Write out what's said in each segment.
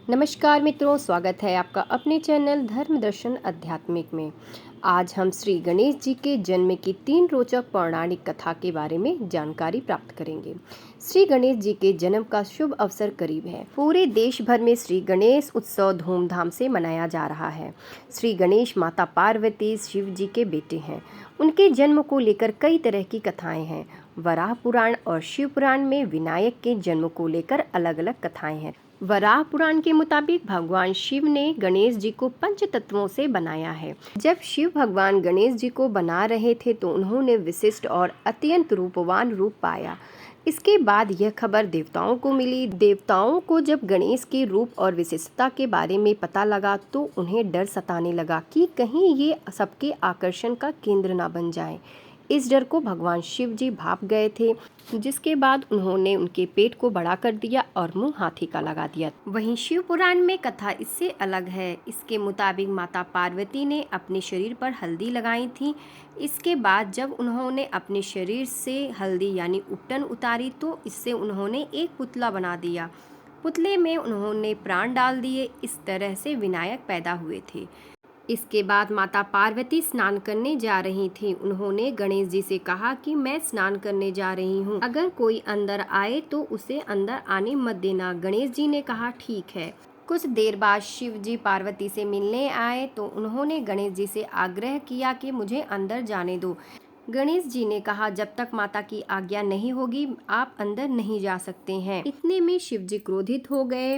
नमस्कार मित्रों, स्वागत है आपका अपने चैनल धर्म दर्शन आध्यात्मिक में। आज हम श्री गणेश जी के जन्म की 3 रोचक पौराणिक कथा के बारे में जानकारी प्राप्त करेंगे। श्री गणेश जी के जन्म का शुभ अवसर करीब है। पूरे देश भर में श्री गणेश उत्सव धूमधाम से मनाया जा रहा है। श्री गणेश माता पार्वती शिव जी के बेटे हैं। उनके जन्म को लेकर कई तरह की कथाएं हैं। वराह पुराण और शिव पुराण में विनायक के जन्म को लेकर अलग अलग कथाएं हैं। वराह पुराण के मुताबिक भगवान शिव ने गणेश जी को पंच तत्वों से बनाया है। जब शिव भगवान गणेश जी को बना रहे थे तो उन्होंने विशिष्ट और अत्यंत रूपवान रूप पाया। इसके बाद यह खबर देवताओं को मिली। देवताओं को जब गणेश के रूप और विशिष्टता के बारे में पता लगा तो उन्हें डर सताने लगा कि कहीं ये सबके आकर्षण का केंद्र ना बन जाए। इस डर को भगवान शिव जी भाप गए थे, जिसके बाद उन्होंने उनके पेट को बड़ा कर दिया और मुंह हाथी का लगा दिया। वहीं शिव पुराण में कथा इससे अलग है। इसके मुताबिक माता पार्वती ने अपने शरीर पर हल्दी लगाई थी। इसके बाद जब उन्होंने अपने शरीर से हल्दी यानी उपटन उतारी तो इससे उन्होंने एक पुतला बना दिया। पुतले में उन्होंने प्राण डाल दिए। इस तरह से विनायक पैदा हुए थे। इसके बाद माता पार्वती स्नान करने जा रही थी। उन्होंने गणेश जी से कहा कि मैं स्नान करने जा रही हूँ, अगर कोई अंदर आए तो उसे अंदर आने मत देना। गणेश जी ने कहा ठीक है। कुछ देर बाद शिव जी पार्वती से मिलने आए तो उन्होंने गणेश जी से आग्रह किया कि मुझे अंदर जाने दो। गणेश जी ने कहा जब तक माता की आज्ञा नहीं होगी आप अंदर नहीं जा सकते हैं। इतने में शिव जी क्रोधित हो गए।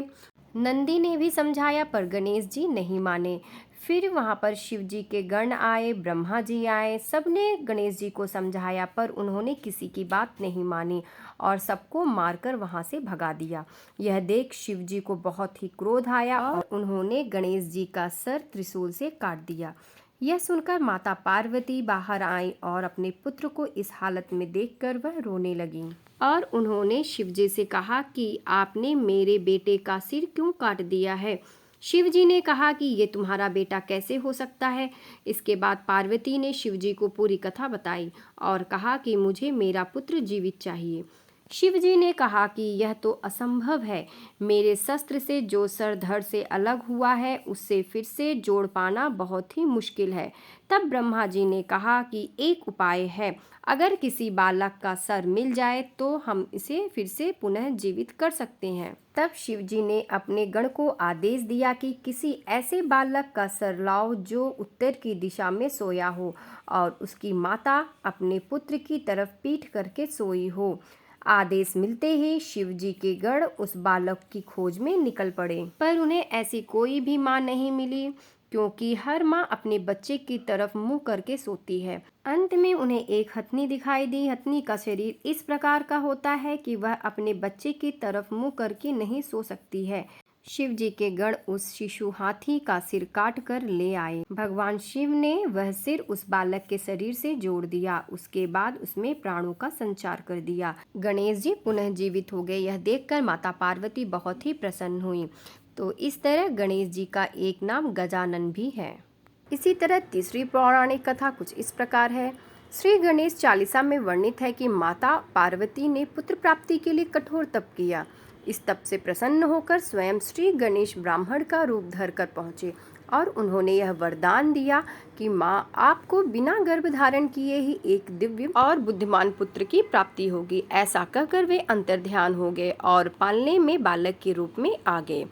नंदी ने भी समझाया पर गणेश जी नहीं माने। फिर वहां पर शिव जी के गण आए, ब्रह्मा जी आए। सबने गणेश जी को समझाया पर उन्होंने किसी की बात नहीं मानी और सबको मारकर वहां से भगा दिया। यह देख शिव जी को बहुत ही क्रोध आया और उन्होंने गणेश जी का सर त्रिशूल से काट दिया। यह सुनकर माता पार्वती बाहर आई और अपने पुत्र को इस हालत में देखकर वह रोने लगी और उन्होंने शिव जी से कहा कि आपने मेरे बेटे का सिर क्यों काट दिया है। शिव जी ने कहा कि ये तुम्हारा बेटा कैसे हो सकता है। इसके बाद पार्वती ने शिव जी को पूरी कथा बताई और कहा कि मुझे मेरा पुत्र जीवित चाहिए। शिव जी ने कहा कि यह तो असंभव है। मेरे शस्त्र से जो सर धड़ से अलग हुआ है उससे फिर से जोड़ पाना बहुत ही मुश्किल है। तब ब्रह्मा जी ने कहा कि एक उपाय है, अगर किसी बालक का सर मिल जाए तो हम इसे फिर से पुनः जीवित कर सकते हैं। तब शिव जी ने अपने गण को आदेश दिया कि किसी ऐसे बालक का सर लाओ जो उत्तर की दिशा में सोया हो और उसकी माता अपने पुत्र की तरफ पीठ करके सोई हो। आदेश मिलते ही शिव जी के गण उस बालक की खोज में निकल पड़े, पर उन्हें ऐसी कोई भी मां नहीं मिली, क्योंकि हर माँ अपने बच्चे की तरफ मुंह करके सोती है। अंत में उन्हें एक हथनी दिखाई दी। हथनी का शरीर इस प्रकार का होता है कि वह अपने बच्चे की तरफ मुंह करके नहीं सो सकती है। शिव जी के गण उस शिशु हाथी का सिर काट कर ले आए। भगवान शिव ने वह सिर उस बालक के शरीर से जोड़ दिया। उसके बाद उसमें प्राणों का संचार कर दिया। गणेश जी पुनः जीवित हो गए। यह देखकर माता पार्वती बहुत ही प्रसन्न हुई। तो इस तरह गणेश जी का एक नाम गजानन भी है। इसी तरह तीसरी पौराणिक कथा कुछ इस प्रकार है। श्री गणेश चालीसा में वर्णित है कि माता पार्वती ने पुत्र प्राप्ति के लिए कठोर तप किया। इस तप से प्रसन्न होकर स्वयं श्री गणेश ब्राह्मण का रूप धरकर पहुँचे और उन्होंने यह वरदान दिया कि माँ आपको बिना गर्भ धारण किए ही एक दिव्य और बुद्धिमान पुत्र की प्राप्ति होगी। ऐसा कहकर वे अंतर्ध्यान हो गए और पालने में बालक के रूप में आ गए।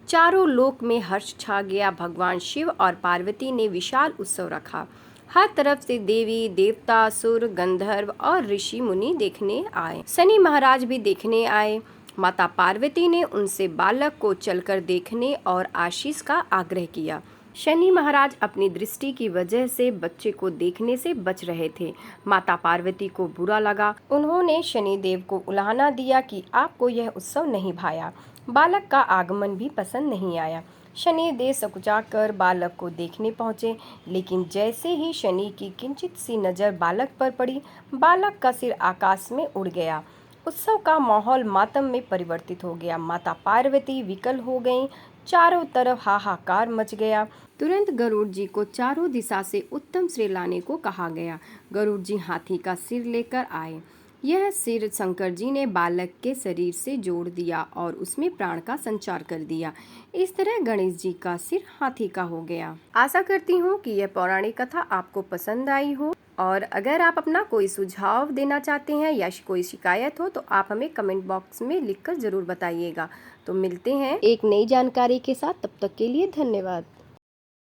चारों लोक में हर्ष छा गया। भगवान शिव और पार्वती ने विशाल उत्सव रखा। हर तरफ से देवी देवता असुर गंधर्व और ऋषि मुनि देखने आए। शनि महाराज भी देखने आए। माता पार्वती ने उनसे बालक को चलकर देखने और आशीष का आग्रह किया। शनि महाराज अपनी दृष्टि की वजह से बच्चे को देखने से बच रहे थे। माता पार्वती को बुरा लगा। उन्होंने शनि देव को उलाहना दिया कि आपको यह उत्सव नहीं भाया। बालक का आगमन भी पसंद नहीं आया। शनि देव सकुचाकर बालक को देखने पहुंचे, लेकिन जैसे ही शनि की किंचित सी नजर बालक पर पड़ी, बालक का सिर आकाश में उड़ गया। उत्सव का माहौल मातम में परिवर्तित हो गया। माता पार्वती विकल हो गईं। चारों तरफ हाहाकार मच गया। तुरंत गरुड़ जी को चारों दिशा से उत्तम श्रेय लाने को कहा गया। गरुड़ जी हाथी का सिर लेकर आए। यह सिर शंकर जी ने बालक के शरीर से जोड़ दिया और उसमें प्राण का संचार कर दिया। इस तरह गणेश जी का सिर हाथी का हो गया। आशा करती हूँ कि यह पौराणिक कथा आपको पसंद आई हो, और अगर आप अपना कोई सुझाव देना चाहते हैं या कोई शिकायत हो तो आप हमें कमेंट बॉक्स में लिखकर ज़रूर बताइएगा। तो मिलते हैं एक नई जानकारी के साथ, तब तक के लिए धन्यवाद।